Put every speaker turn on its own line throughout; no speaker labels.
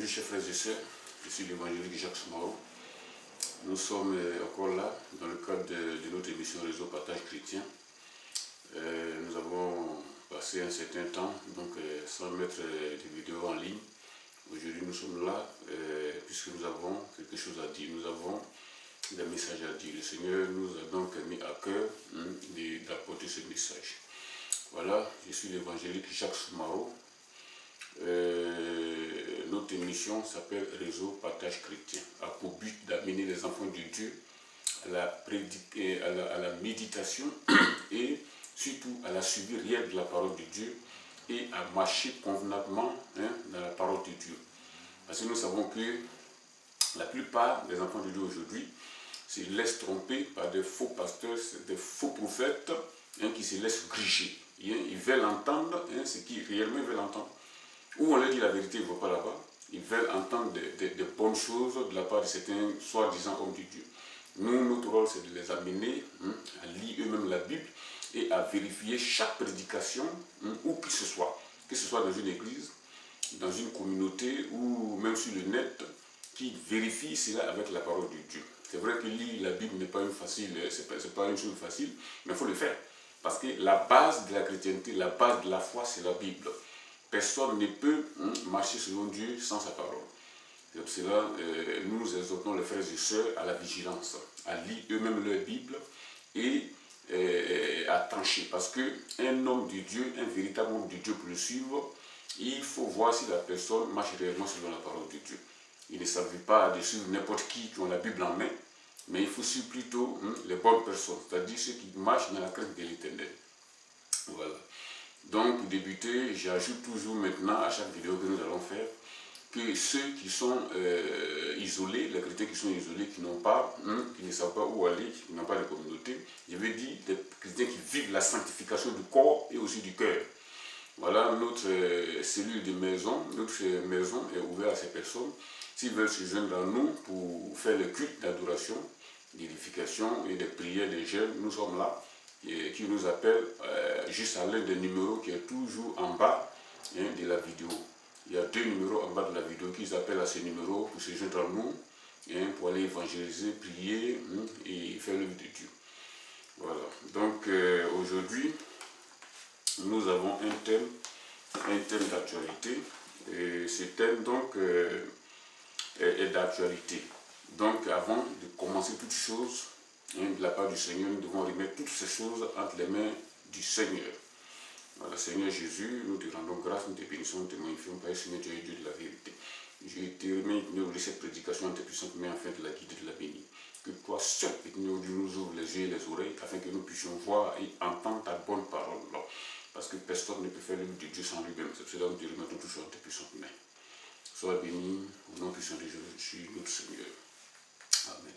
chers frères et sœurs, je suis l'évangélique Jacques Soumaro. Nous sommes encore là dans le cadre de notre émission Réseau Partage Chrétien. Nous avons passé un certain temps sans mettre des vidéos en ligne. Aujourd'hui nous sommes là puisque nous avons quelque chose à dire. Nous avons des messages à dire. Le Seigneur nous a donc mis à cœur d'apporter ce message. Voilà, je suis l'évangélique Jacques Soumaro. Notre émission s'appelle Réseau Partage Chrétien, a pour but d'amener les enfants de Dieu à la méditation et surtout à la suivi réelle de la parole de Dieu et à marcher convenablement dans la parole de Dieu. Parce que nous savons que la plupart des enfants de Dieu aujourd'hui se laissent tromper par des faux pasteurs, des faux prophètes qui se laissent griger. Ils veulent entendre ce qu'ils réellement veulent entendre. Ou on leur dit la vérité, ils ne vont pas là-bas. Ils veulent entendre des bonnes choses de la part de certains soi-disant hommes de Dieu. Nous, notre rôle, c'est de les amener à lire eux-mêmes la Bible et à vérifier chaque prédication, où que ce soit dans une église, dans une communauté ou même sur le net, qui vérifie cela avec la parole de Dieu. C'est vrai que lire la Bible n'est pas c'est pas une chose facile, mais il faut le faire. Parce que la base de la chrétienté, la base de la foi, c'est la Bible. Personne ne peut marcher selon Dieu sans sa parole. C'est pour cela nous exhortons les frères et sœurs à la vigilance, à lire eux-mêmes leur Bible et à trancher. Parce qu'un homme de Dieu, un véritable homme de Dieu pour le suivre, il faut voir si la personne marche réellement selon la parole de Dieu. Il ne s'agit pas de suivre n'importe qui ont la Bible en main, mais il faut suivre plutôt les bonnes personnes, c'est-à-dire ceux qui marchent dans la crainte de l'Éternel. Voilà. Donc, pour débuter, j'ajoute toujours maintenant à chaque vidéo que nous allons faire que ceux qui sont isolés, les chrétiens qui sont isolés, qui ne savent pas où aller, qui n'ont pas de communauté, je veux dire des chrétiens qui vivent la sanctification du corps et aussi du cœur. Voilà, notre cellule de maison, notre maison est ouverte à ces personnes. S'ils veulent se joindre à nous pour faire le culte d'adoration, d'édification et de prières des jeunes, nous sommes là. Qui nous appelle juste à l'un des numéros qui est toujours en bas de la vidéo. Il y a 2 numéros en bas de la vidéo qui appellent à ces numéros pour se joindre à nous, pour aller évangéliser, prier et faire l'œuvre de Dieu. Voilà. Donc aujourd'hui, nous avons un thème d'actualité. Et ce thème donc est d'actualité. Donc avant de commencer toutes choses, de la part du Seigneur, nous devons remettre toutes ces choses entre les mains du Seigneur. Voilà, Seigneur Jésus, nous te rendons grâce, nous te bénissons, nous te magnifions, Père Seigneur, tu es Dieu de la vérité. Je te remets de cette prédication en tes puissantes mains afin de la guider, de la bénir. Que toi seul, nous ouvre les yeux et les oreilles afin que nous puissions voir et entendre ta bonne parole. Parce que personne ne peut faire l'œuvre de Dieu sans lui-même. C'est pour cela que nous te remettons toujours en tes puissantes mains. Sois béni au nom puissant de Jésus, notre Seigneur. Amen.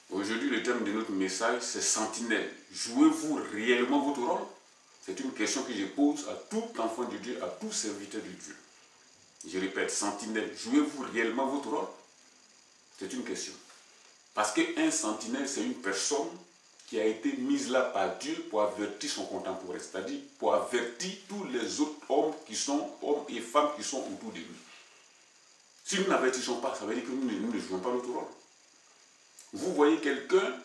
Aujourd'hui, le thème de notre message, c'est sentinelle. Jouez-vous réellement votre rôle? C'est une question que je pose à tout enfant de Dieu, à tout serviteur de Dieu. Je répète, sentinelle, jouez-vous réellement votre rôle? C'est une question. Parce qu'un sentinelle, c'est une personne qui a été mise là par Dieu pour avertir son contemporain, c'est-à-dire pour avertir tous les autres hommes et femmes qui sont autour de lui. Si nous n'avertissons pas, ça veut dire que nous ne jouons pas notre rôle. Vous voyez quelqu'un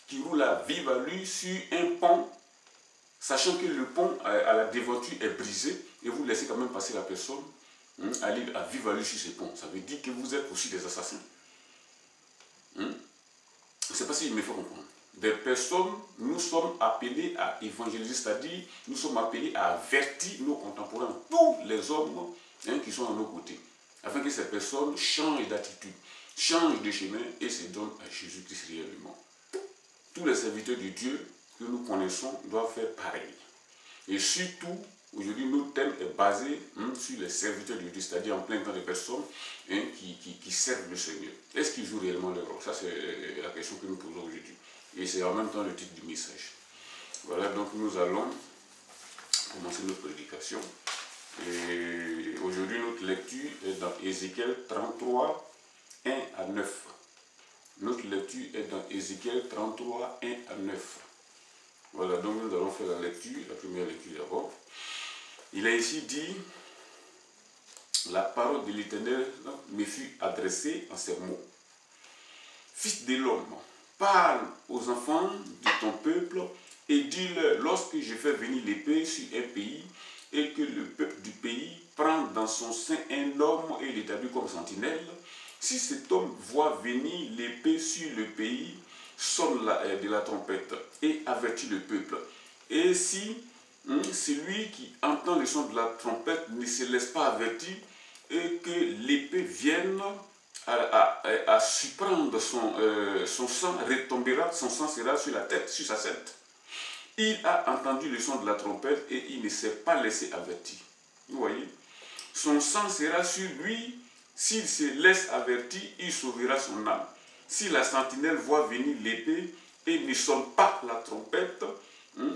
qui roule à vive allure sur un pont, sachant que le pont à la devanture est brisé, et vous laissez quand même passer la personne aller à vive allure sur ce pont. Ça veut dire que vous êtes aussi des assassins. Je ne sais pas si il me faut comprendre. Des personnes, nous sommes appelés à évangéliser, c'est-à-dire nous sommes appelés à avertir nos contemporains, tous les hommes qui sont à nos côtés, afin que ces personnes changent d'attitude, changent de chemin et se donnent à Jésus-Christ réellement. Tous les serviteurs de Dieu que nous connaissons doivent faire pareil. Et surtout, aujourd'hui, notre thème est basé sur les serviteurs de Dieu, c'est-à-dire en plein temps de personnes qui servent le Seigneur. Est-ce qu'ils jouent réellement leur rôle? Ça, c'est la question que nous posons aujourd'hui. Et c'est en même temps le titre du message. Voilà, donc nous allons commencer notre prédication. Et aujourd'hui, notre lecture est dans Ézéchiel 33, 1 à 9. Notre lecture est dans Ézéchiel 33, 1 à 9. Voilà, donc nous allons faire la première lecture d'abord. Il est ici dit, la parole de l'Éternel me fut adressée en ces mots. Fils de l'homme, parle aux enfants de ton peuple et dis-leur, lorsque je fais venir l'épée sur un pays et que le peuple du pays prend dans son sein un homme et l'établit comme sentinelle, si cet homme voit venir l'épée sur le pays, sonne de la trompette et avertit le peuple. Et si celui qui entend le son de la trompette ne se laisse pas avertir et que l'épée vienne à surprendre son sang retombera, son sang sera sur la tête, sur sa tête. Il a entendu le son de la trompette et il ne s'est pas laissé avertir. Vous voyez? Son sang sera sur lui. S'il se laisse avertir, il sauvera son âme. Si la sentinelle voit venir l'épée et ne sonne pas la trompette,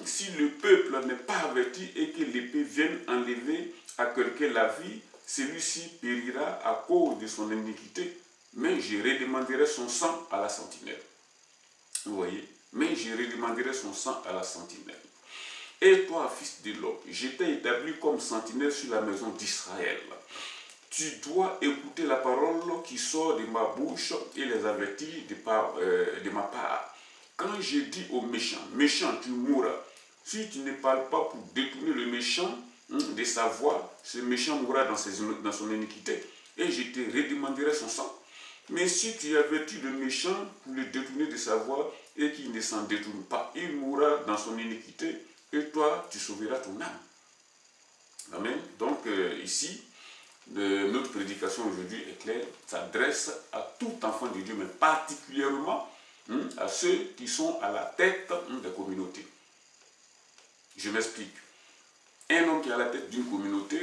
si le peuple n'est pas averti et que l'épée vienne enlever à quelqu'un la vie, celui-ci périra à cause de son iniquité, mais je redemanderai son sang à la sentinelle. Vous voyez? Mais je redemanderai son sang à la sentinelle. Et toi, fils de l'homme, je t'ai établi comme sentinelle sur la maison d'Israël. Tu dois écouter la parole qui sort de ma bouche et les avertir de ma part. Quand je dis au méchant, méchant, tu mourras. Si tu ne parles pas pour détourner le méchant de sa voie, ce méchant mourra dans son iniquité et je te redemanderai son sang. Mais si tu avertis le méchant pour le détourner de sa voie et qu'il ne s'en détourne pas, il mourra dans son iniquité et toi, tu sauveras ton âme. Amen. Donc ici, notre prédication aujourd'hui est claire, s'adresse à tout enfant de Dieu, mais particulièrement à ceux qui sont à la tête des communautés. Je m'explique. Un homme qui est à la tête d'une communauté,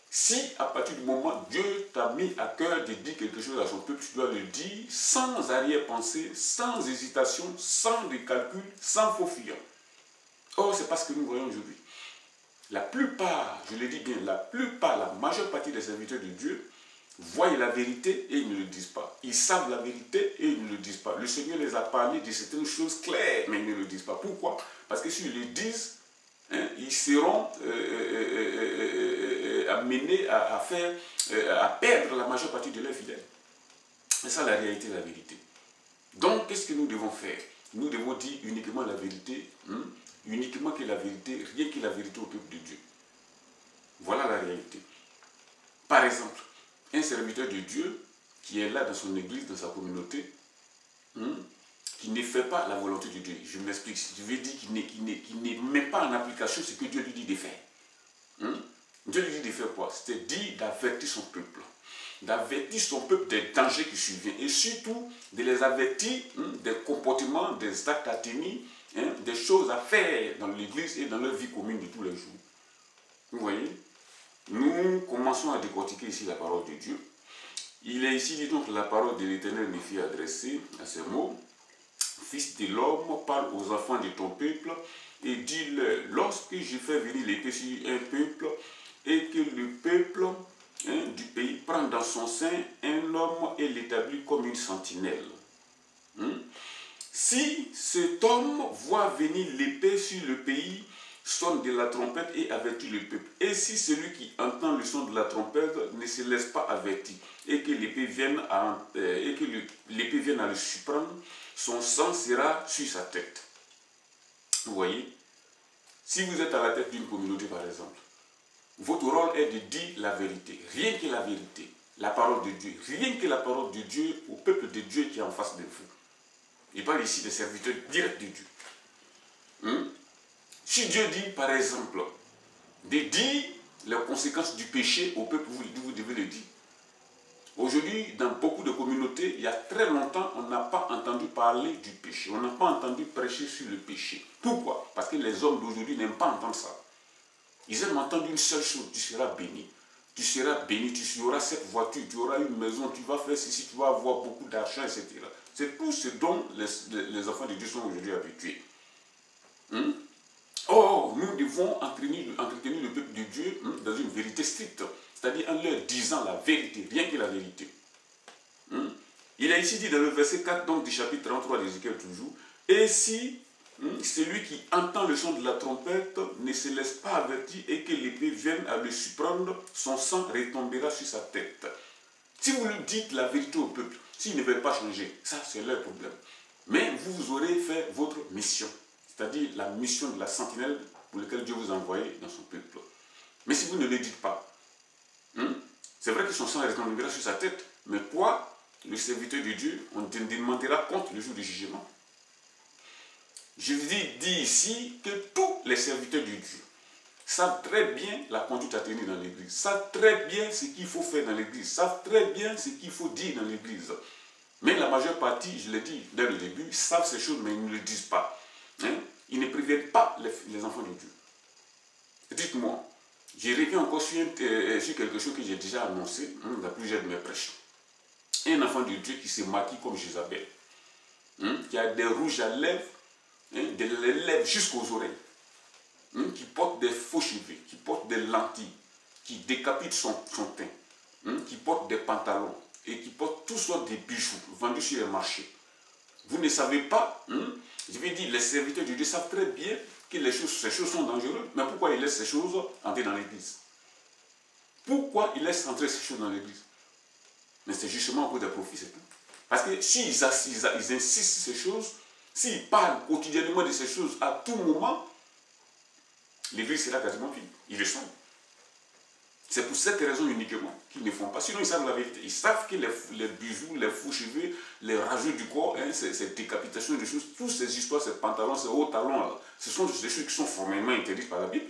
si à partir du moment Dieu t'a mis à cœur de dire quelque chose à son peuple, tu dois le dire sans arrière-pensée, sans hésitation, sans calcul, sans faux fuyant. Or, c'est pas ce que nous voyons aujourd'hui. La plupart, je le dis bien, la majeure partie des serviteurs de Dieu voient la vérité et ils ne le disent pas. Ils savent la vérité et ils ne le disent pas. Le Seigneur les a parlé de certaines choses claires, mais ils ne le disent pas. Pourquoi? Parce que s'ils le disent, ils seront amenés à perdre la majeure partie de leurs fidèles. C'est ça la réalité, la vérité. Donc, qu'est-ce que nous devons faire? Nous devons dire uniquement la vérité, uniquement que la vérité, rien que la vérité au peuple de Dieu. Voilà la réalité. Par exemple, un serviteur de Dieu qui est là dans son église, dans sa communauté, qui ne fait pas la volonté de Dieu. Je m'explique. Je veux dire qu'il ne met pas en application ce que Dieu lui dit de faire. Dieu lui dit de faire quoi? C'est-à-dire d'avertir son peuple. D'avertir son peuple des dangers qui surviennent. Et surtout, de les avertir des comportements, des actes à tenir, des choses à faire dans l'église et dans leur vie commune de tous les jours. Vous voyez? Nous commençons à décortiquer ici la parole de Dieu. Il est ici dit donc la parole de l'Éternel me fit adresser à ces mots. Fils de l'homme, parle aux enfants de ton peuple et dis-leur, lorsque je fais venir l'épée sur un peuple et que le peuple du pays prend dans son sein un homme et l'établit comme une sentinelle. Si cet homme voit venir l'épée sur le pays, sonne de la trompette et avertit le peuple. Et si celui qui entend le son de la trompette ne se laisse pas avertir et que l'épée vienne à le surprendre, son sang sera sur sa tête. Vous voyez? Si vous êtes à la tête d'une communauté par exemple, votre rôle est de dire la vérité, rien que la vérité, la parole de Dieu, rien que la parole de Dieu au peuple de Dieu qui est en face de vous. Il parle ici des serviteurs directs de Dieu. Si Dieu dit, par exemple, de dire les conséquences du péché au peuple, vous devez le dire. Aujourd'hui, dans beaucoup de communautés, il y a très longtemps, on n'a pas entendu parler du péché. On n'a pas entendu prêcher sur le péché. Pourquoi? Parce que les hommes d'aujourd'hui n'aiment pas entendre ça. Ils aiment entendre une seule chose, tu seras béni. Tu seras béni, tu auras cette voiture, tu auras une maison, tu vas faire ceci, tu vas avoir beaucoup d'argent, etc. C'est tout ce dont les enfants de Dieu sont aujourd'hui habitués. Or, nous devons entretenir le peuple de Dieu dans une vérité stricte, c'est-à-dire en leur disant la vérité, rien que la vérité. Il est ici dit dans le verset 4 donc, du chapitre 33 d'Ézéchiel toujours, et si celui qui entend le son de la trompette ne se laisse pas avertir et que l'épée vienne à le surprendre, son sang retombera sur sa tête. Si vous lui dites la vérité au peuple, s'ils ne veulent pas changer, ça c'est leur problème. Mais vous aurez fait votre mission, c'est-à-dire la mission de la sentinelle pour laquelle Dieu vous a envoyé dans son peuple. Mais si vous ne le dites pas, c'est vrai que son sang retombera sur sa tête, mais toi, le serviteur de Dieu, on te demandera compte le jour du jugement. Je vous dis ici que tous les serviteurs de Dieu savent très bien la conduite à tenir dans l'église, savent très bien ce qu'il faut faire dans l'église, savent très bien ce qu'il faut dire dans l'église. Mais la majeure partie, je l'ai dit dès le début, savent ces choses, mais ils ne le disent pas. Ils ne préviennent pas les enfants de Dieu. Dites-moi, je reviens encore sur quelque chose que j'ai déjà annoncé dans plusieurs de mes prêches. Un enfant de Dieu qui se maquille comme Jézabel, qui a des rouges à lèvres, des lèvres jusqu'aux oreilles, qui porte des faux cheveux, qui porte des lentilles, qui décapite son teint, qui porte des pantalons et qui porte toutes sortes de bijoux vendus sur les marchés. Vous ne savez pas, je vais dire, les serviteurs de Dieu savent très bien que ces choses sont dangereuses, mais pourquoi ils laissent ces choses entrer dans l'église? Pourquoi ils laissent entrer ces choses dans l'église? Mais c'est justement à cause des profits, c'est tout. Parce que s'ils insistent sur ces choses, s'ils parlent quotidiennement de ces choses à tout moment, l'église sera quasiment vide. Ils le savent. C'est pour cette raison uniquement qu'ils ne font pas. Sinon, ils savent la vérité. Ils savent que les bijoux, les faux cheveux, les rajouts du corps, ces décapitations de choses, toutes ces histoires, ces pantalons, ces hauts talons, là, ce sont des choses qui sont formellement interdites par la Bible.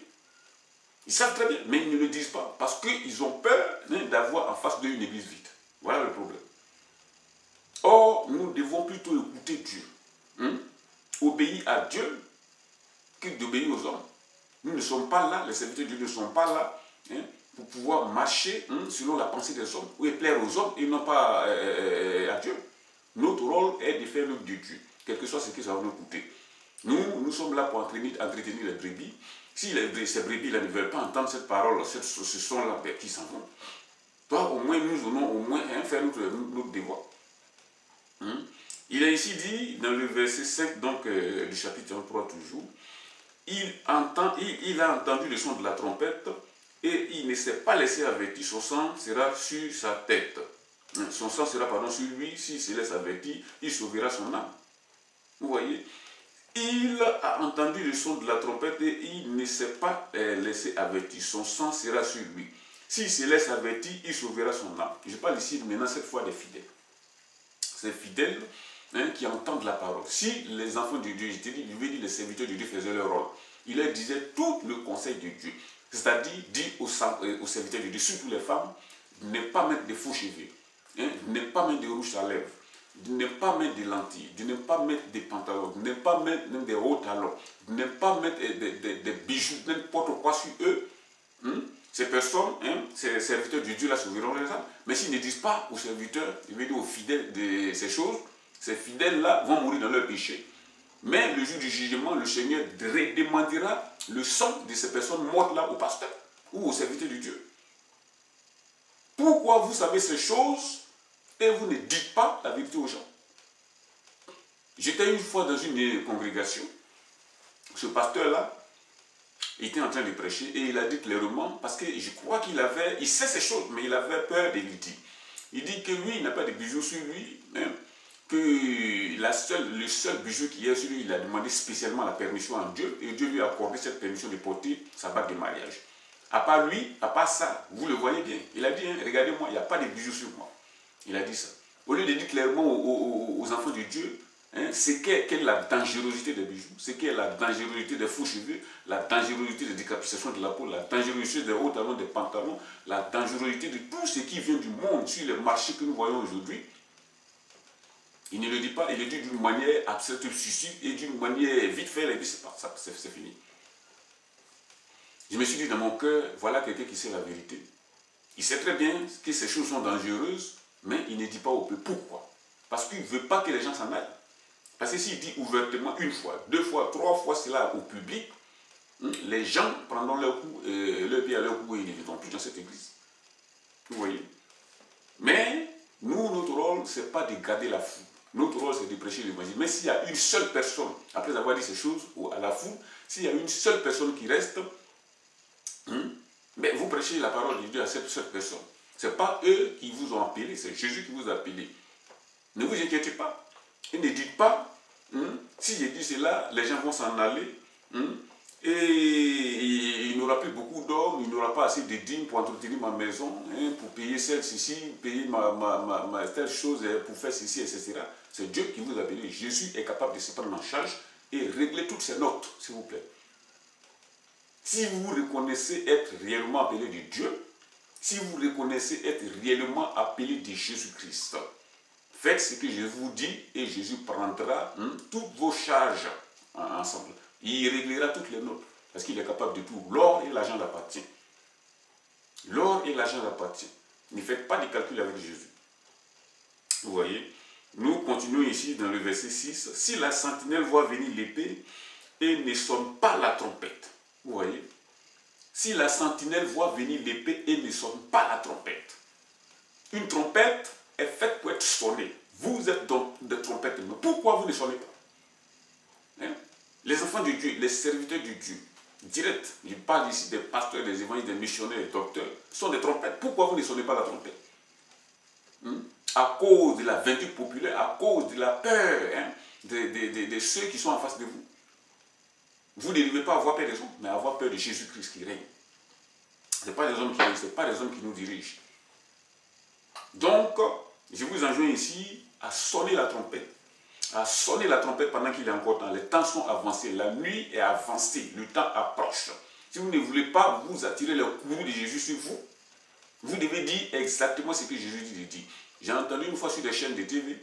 Ils savent très bien, mais ils ne le disent pas. Parce qu'ils ont peur d'avoir en face d'eux une église vide. Voilà le problème. Or, nous devons plutôt écouter Dieu. Obéir à Dieu que d'obéir aux hommes. Nous ne sommes pas là, les serviteurs de Dieu ne sont pas là pour pouvoir marcher selon la pensée des hommes, ou plaire aux hommes et non pas à Dieu. Notre rôle est de faire l'œuvre de Dieu, quel que soit ce que ça va nous coûter. Nous sommes là pour entretenir les brebis. Si ces brebis-là ne veulent pas entendre cette parole, ce son-là, qui s'en vont. Toi, au moins, nous allons au moins faire notre devoir. Il est ici dit, dans le verset 5 donc, du chapitre 3 toujours, il a entendu le son de la trompette et il ne s'est pas laissé avertir, son sang sera sur sa tête. Son sang sera sur lui, s'il se laisse avertir, il sauvera son âme. Vous voyez? Il a entendu le son de la trompette et il ne s'est pas laissé avertir, son sang sera sur lui. S'il se laisse avertir, il sauvera son âme. Je parle ici maintenant cette fois des fidèles. Ces fidèles qui entendent la parole. Si les enfants de Dieu, je veux dire les serviteurs de Dieu faisaient leur rôle, il leur disait tout le conseil de Dieu. C'est-à-dire, dire aux serviteurs de Dieu, surtout les femmes, de ne pas mettre de faux cheveux, de ne pas mettre de rouge à lèvres, de ne pas mettre de lentilles, de ne pas mettre des pantalons, de ne pas mettre même des hauts talons, de ne pas mettre des bijoux, n'importe quoi sur eux. Ces personnes, ces serviteurs de Dieu là sauveront les âmes. Mais s'ils ne disent pas aux serviteurs, je veux dire aux fidèles de ces choses, ces fidèles-là vont mourir dans leur péché. Mais le jour du jugement, le Seigneur demandera le sang de ces personnes mortes-là au pasteur ou aux serviteurs de Dieu. Pourquoi vous savez ces choses et vous ne dites pas la vérité aux gens? J'étais une fois dans une congrégation. Ce pasteur-là était en train de prêcher et il a dit clairement, parce que je crois il sait ces choses, mais il avait peur de lui dire. Il dit que lui, il n'a pas de bijoux sur lui, que le seul bijou qu'il y a sur lui, il a demandé spécialement la permission à Dieu, et Dieu lui a accordé cette permission de porter sa bague de mariage. À part lui, à part ça, vous le voyez bien. Il a dit, regardez-moi, il n'y a pas de bijoux sur moi. Il a dit ça. Au lieu de dire clairement aux enfants de Dieu, c'est quelle est la dangerosité des bijoux, c'est quelle est la dangerosité des faux cheveux, la dangerosité des décapitations de la peau, la dangerosité des hauts talons, des pantalons, la dangerosité de tout ce qui vient du monde sur les marchés que nous voyons aujourd'hui. Il ne le dit pas, il le dit d'une manière abstraite, suicide et d'une manière vite fait, et puis c'est fini. Je me suis dit dans mon cœur, voilà quelqu'un qui sait la vérité. Il sait très bien que ces choses sont dangereuses, mais il ne dit pas au peuple. Pourquoi? Parce qu'il ne veut pas que les gens s'en aillent. Parce que s'il dit ouvertement une fois, deux fois, trois fois cela au public, les gens prendront leur pied à leur cou et ils ne viendront plus dans cette église. Vous voyez? Mais nous, notre rôle, ce n'est pas de garder la foule. Notre rôle, c'est de prêcher l'évangile. Mais s'il y a une seule personne, après avoir dit ces choses à la foule, s'il y a une seule personne qui reste, mais vous prêchez la parole de Dieu à cette seule personne. Ce n'est pas eux qui vous ont appelé, c'est Jésus qui vous a appelé. Ne vous inquiétez pas. Et ne dites pas, si j'ai dit cela, les gens vont s'en aller, et il n'y aura plus beaucoup d'hommes, il n'y aura pas assez de dîmes pour entretenir ma maison, pour payer celle-ci, payer telle chose, pour faire ceci, etc. C'est Dieu qui vous a appelé. Jésus est capable de se prendre en charge et régler toutes ces notes, s'il vous plaît. Si vous reconnaissez être réellement appelé de Dieu, si vous reconnaissez être réellement appelé de Jésus-Christ, faites ce que je vous dis et Jésus prendra toutes vos charges ensemble. Il réglera toutes les notes parce qu'il est capable de tout. L'or et l'argent l'appartient. L'or et l'argent l'appartient. Ne faites pas de calcul avec Jésus. Vous voyez, nous continuons ici dans le verset 6. Si la sentinelle voit venir l'épée et ne sonne pas la trompette. Vous voyez, si la sentinelle voit venir l'épée et ne sonne pas la trompette. Une trompette est faite pour être sonnée. Vous êtes donc des trompettes. Mais pourquoi vous ne sonnez pas? Les enfants de Dieu, les serviteurs de Dieu, direct, je parle ici des pasteurs, des évangélistes, des missionnaires, des docteurs, sont des trompettes. Pourquoi vous ne sonnez pas la trompette? À cause de la vindicte populaire, à cause de la peur de ceux qui sont en face de vous. Vous ne devez pas avoir peur des hommes, mais avoir peur de Jésus-Christ qui règne. Ce n'est pas les hommes qui règnent, ce n'est pas les hommes qui nous dirigent. Donc, je vous enjoins ici à sonner la trompette. À sonner la trompette pendant qu'il est encore temps. Les temps sont avancés, la nuit est avancée, le temps approche. Si vous ne voulez pas vous attirer le courroux de Jésus sur vous, vous devez dire exactement ce que Jésus dit. J'ai entendu une fois sur des chaînes de TV,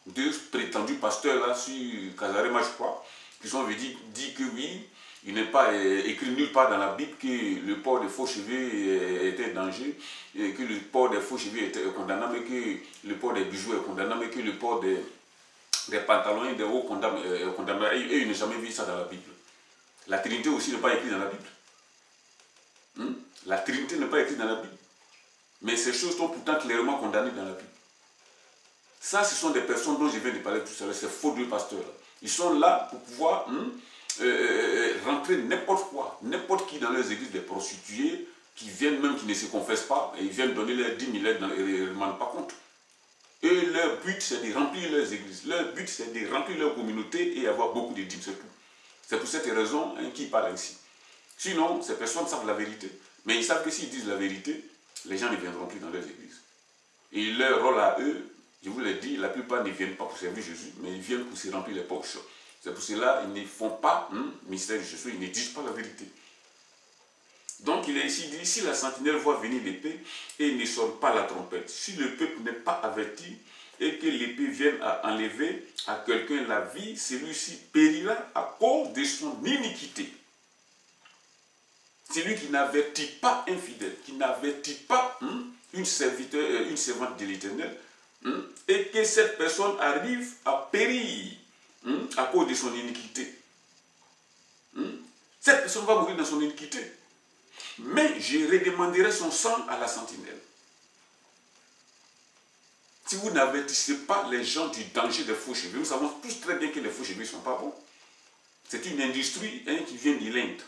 deux prétendus pasteurs là, sur Casarema, je crois, qui sont venus dire que oui, il n'est pas écrit nulle part dans la Bible que le port des faux cheveux était danger, et que le port des faux cheveux était condamnable, que le port des bijoux est condamnable, et que le port des pantalons et des hauts est condamnable. Et il n'a jamais vu ça dans la Bible. La Trinité aussi n'est pas écrite dans la Bible. La Trinité n'est pas écrite dans la Bible. Mais ces choses sont pourtant clairement condamnées dans la Bible. Ça, ce sont des personnes dont je viens de parler tout à l'heure, ces faux deux pasteurs. Ils sont là pour pouvoir rentrer n'importe quoi, n'importe qui dans leurs églises, des prostituées, qui viennent même, qui ne se confessent pas, et ils viennent donner leurs dîmes, ils ne demandent pas compte. Et leur but, c'est de remplir leurs églises. Leur but, c'est de remplir leur communauté et avoir beaucoup de dîmes, c'est tout. C'est pour cette raison qu'ils parlent ainsi. Sinon, ces personnes savent la vérité. Mais ils savent que s'ils disent la vérité, les gens ne viendront plus dans leurs églises. Et leur rôle à eux, je vous l'ai dit, la plupart ne viennent pas pour servir Jésus, mais ils viennent pour se remplir les poches. C'est pour cela qu'ils ne font pas mystère de Jésus, ils ne disent pas la vérité. Donc il est ici dit, si la sentinelle voit venir l'épée et ne sonne pas la trompette, si le peuple n'est pas averti et que l'épée vienne à enlever à quelqu'un la vie, celui-ci périra à cause de son iniquité. Celui qui n'avertit pas un fidèle, qui n'avertit pas une servante de l'Éternel, et que cette personne arrive à périr à cause de son iniquité. Cette personne va mourir dans son iniquité. Mais je redemanderai son sang à la sentinelle. Si vous n'avertissez pas les gens du danger des faux cheveux, nous savons tous très bien que les faux cheveux ne sont pas bons. C'est une industrie qui vient de l'Inde,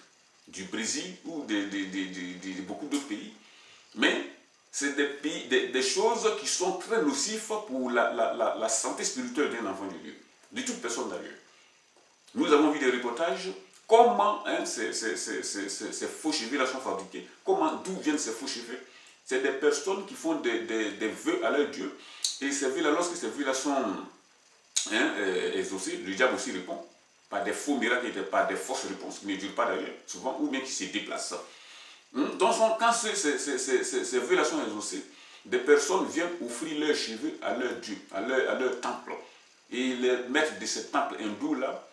du Brésil ou de beaucoup d'autres pays. Mais c'est des choses qui sont très nocives pour la santé spirituelle d'un enfant de Dieu, de toute personne d'ailleurs. Nous avons vu des reportages, comment ces faux cheveux-là sont fabriqués, d'où viennent ces faux cheveux. C'est des personnes qui font des vœux à leur Dieu, et ces vœux-là, lorsque ces vœux-là sont exaucés, le diable aussi répond, par des faux miracles et par des fausses réponses, qui ne durent pas d'ailleurs, souvent, ou bien qui se déplacent. Donc, quand ces vœux-là sont exaucés, des personnes viennent offrir leurs cheveux à leur Dieu, à leur temple. Et les maîtres de ce temple hindou-là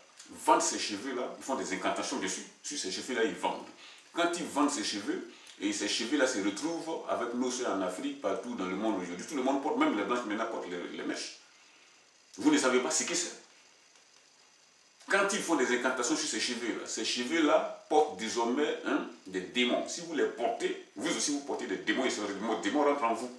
vendent ces cheveux-là, ils font des incantations dessus. Sur ces cheveux-là, ils vendent. Quand ils vendent ces cheveux, et ces cheveux-là se retrouvent avec nos soeurs en Afrique, partout dans le monde aujourd'hui. Tout le monde porte, même les blanches maintenant portent les mèches. Vous ne savez pas ce que c'est. Quand ils font des incantations sur ces cheveux-là portent désormais des démons. Si vous les portez, vous aussi vous portez des démons et ces démons rentrent en vous.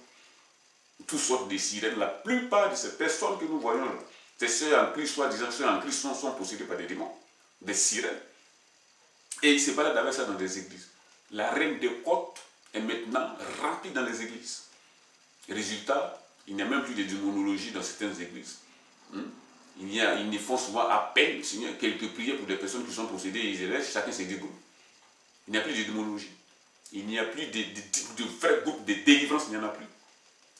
Toutes sortes de sirènes. La plupart de ces personnes que nous voyons là, Ces sœurs en Christ, soi-disant sœurs en Christ, sont possédées par des démons, des sirènes. Et ils se baladent avec ça dans des églises. La reine des côtes est maintenant remplie dans les églises. Résultat, il n'y a même plus de démonologie dans certaines églises. Ils ne font souvent à peine quelques prières pour des personnes qui sont possédées et ils élèvent, chacun se débrouille. Il n'y a plus de démonologie. Il n'y a plus de vrais groupes de délivrance, il n'y en a plus.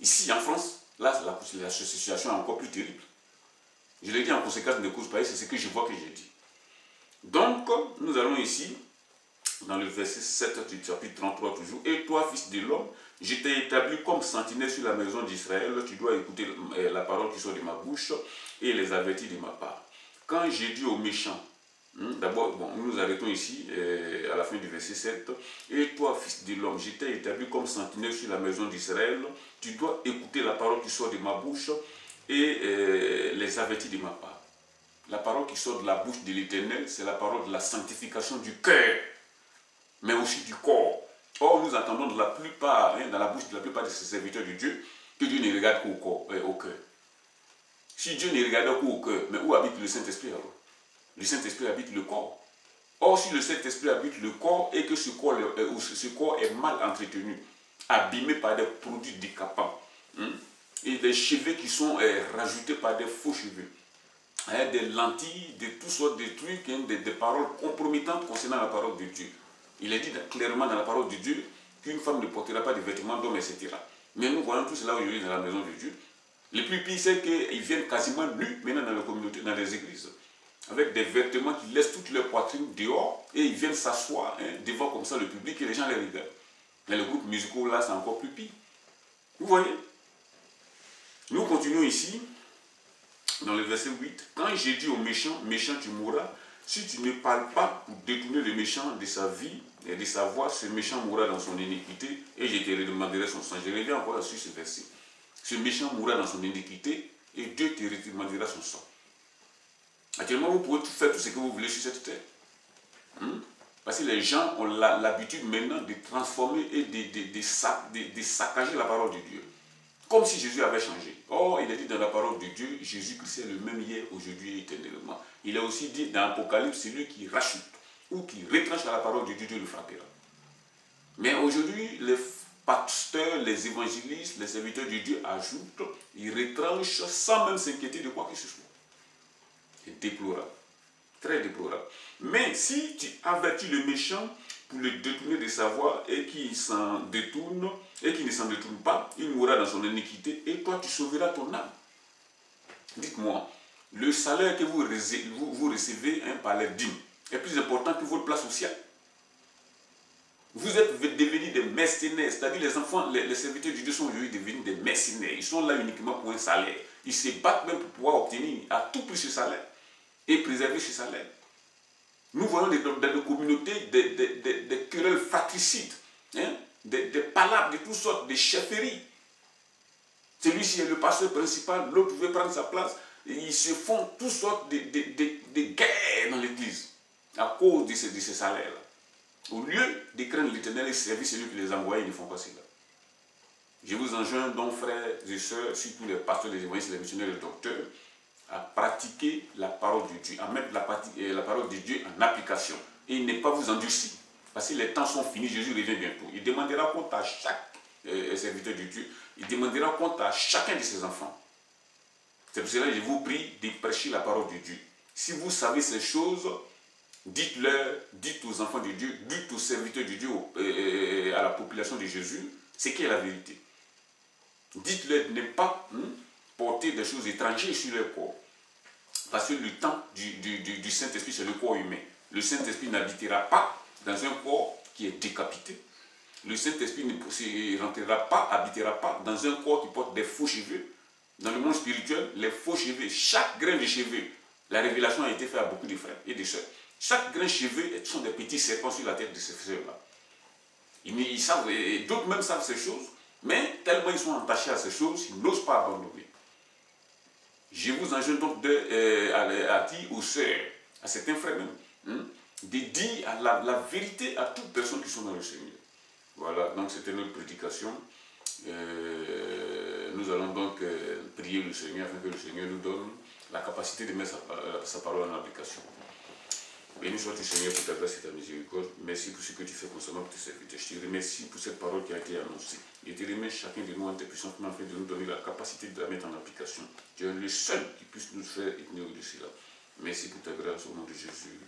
Ici, en France, là, la situation est encore plus terrible. Je l'ai dit en conséquence de cause pareille, c'est ce que je vois que j'ai dit. Donc, nous allons ici, dans le verset 7 du chapitre 33 toujours. « Et toi, fils de l'homme, je t'ai établi comme sentinelle sur la maison d'Israël. Tu dois écouter la parole qui sort de ma bouche et les avertir de ma part. Quand j'ai dit aux méchants, d'abord, bon, nous nous arrêtons ici, à la fin du verset 7. « Et toi, fils de l'homme, je t'ai établi comme sentinelle sur la maison d'Israël. Tu dois écouter la parole qui sort de ma bouche et les avertir de ma part. » La parole qui sort de la bouche de l'Éternel, c'est la parole de la sanctification du cœur, mais aussi du corps. Or, nous entendons dans la bouche de la plupart de ces serviteurs de Dieu, que Dieu ne regarde qu'au cœur. Si Dieu ne regarde qu'au cœur, mais où habite le Saint-Esprit alors? Le Saint-Esprit habite le corps. Or, si le Saint-Esprit habite le corps et que ce corps est mal entretenu, abîmé par des produits décapants, et des cheveux qui sont rajoutés par des faux cheveux, des lentilles, de toutes sortes de trucs, des paroles compromettantes concernant la parole de Dieu. Il est dit clairement dans la parole de Dieu qu'une femme ne portera pas de vêtements d'homme, etc. Mais nous voyons tout cela aujourd'hui dans la maison de Dieu. Le plus pire, c'est qu'ils viennent quasiment nus maintenant dans les communautés, dans les églises, avec des vêtements qui laissent toute leur poitrine dehors et ils viennent s'asseoir devant comme ça le public et les gens les regardent. Mais le groupe musical là, c'est encore plus pire. Vous voyez? Nous continuons ici. Dans le verset 8, quand j'ai dit au méchant, méchant tu mourras, si tu ne parles pas pour détourner le méchant de sa vie et de sa voie, ce méchant mourra dans son iniquité et je te redemanderai son sang. Je reviens encore sur ce verset. Ce méchant mourra dans son iniquité et Dieu te redemandera son sang. Actuellement, vous pouvez faire tout ce que vous voulez sur cette terre. Parce que les gens ont l'habitude maintenant de transformer et de saccager la parole de Dieu. Comme si Jésus avait changé. Or, il est dit dans la parole de Dieu, Jésus-Christ est le même hier, aujourd'hui et éternellement. Il est aussi dit dans l'Apocalypse, celui qui rachète ou qui retranche à la parole de Dieu, Dieu le frappera. Mais aujourd'hui, les pasteurs, les évangélistes, les serviteurs de Dieu ajoutent, ils retranchent sans même s'inquiéter de quoi que ce soit. C'est déplorable. Très déplorable. Mais si tu avertis le méchant pour le détourner de sa voie et qu'il s'en détourne, et qu'il ne s'en détourne pas, il mourra dans son iniquité et toi tu sauveras ton âme. Dites-moi, le salaire que vous recevez par les dîmes est plus important que votre place sociale. Vous êtes devenus des mercenaires, c'est-à-dire les enfants, les serviteurs de Dieu sont aujourd'hui devenus des mercenaires. Ils sont là uniquement pour un salaire. Ils se battent même pour pouvoir obtenir à tout prix ce salaire et préserver ce salaire. Nous voyons dans nos communautés des querelles fratricides, des palabres de toutes sortes, des chefferies. Celui-ci est le pasteur principal, l'autre veut prendre sa place. Et ils se font toutes sortes de guerres dans l'église à cause de ces salaires-là. Au lieu de craindre l'Éternel et servir celui qui les envoie, ils ne font pas cela. Je vous enjoins donc, frères et sœurs, surtout les pasteurs, les évangélistes, les missionnaires, les docteurs, à pratiquer la parole de Dieu, à mettre la parole de Dieu en application et ne pas vous endurcir. Parce que les temps sont finis, Jésus revient bientôt. Il demandera compte à chaque serviteur de Dieu, il demandera compte à chacun de ses enfants. C'est pour cela que je vous prie de prêcher la parole de Dieu. Si vous savez ces choses, dites-leur, dites aux enfants de Dieu, dites aux serviteurs de Dieu, à la population de Jésus, ce qui est la vérité. Dites-leur de ne pas porter des choses étrangères sur leur corps. Parce que le temps du Saint-Esprit, c'est le corps humain. Le Saint-Esprit n'habitera pas dans un corps qui est décapité. Le Saint-Esprit ne rentrera pas, habitera pas dans un corps qui porte des faux cheveux. Dans le monde spirituel, les faux cheveux, chaque grain de cheveux, la révélation a été faite à beaucoup de frères et de sœurs. Chaque grain de cheveux sont des petits serpents sur la tête de ces sœurs-là. Ils savent, d'autres même savent ces choses, mais tellement ils sont attachés à ces choses, ils n'osent pas abandonner. Je vous enjoins donc à dire aux sœurs, à certains frères même, de dire la vérité à toutes personnes qui sont dans le Seigneur. Voilà, donc c'était notre prédication. Nous allons donc prier le Seigneur afin que le Seigneur nous donne la capacité de mettre sa parole en application. Béni soit-tu Seigneur pour ta grâce et ta miséricorde. Merci pour ce que tu fais concernant tes serviteurs. Je te remercie pour cette parole qui a été annoncée. Je te remercie chacun de nous en tes puissantes mains afin de nous donner la capacité de la mettre en application. Tu es le seul qui puisse nous faire et tenir au-dessus là. Merci pour ta grâce au nom de Jésus.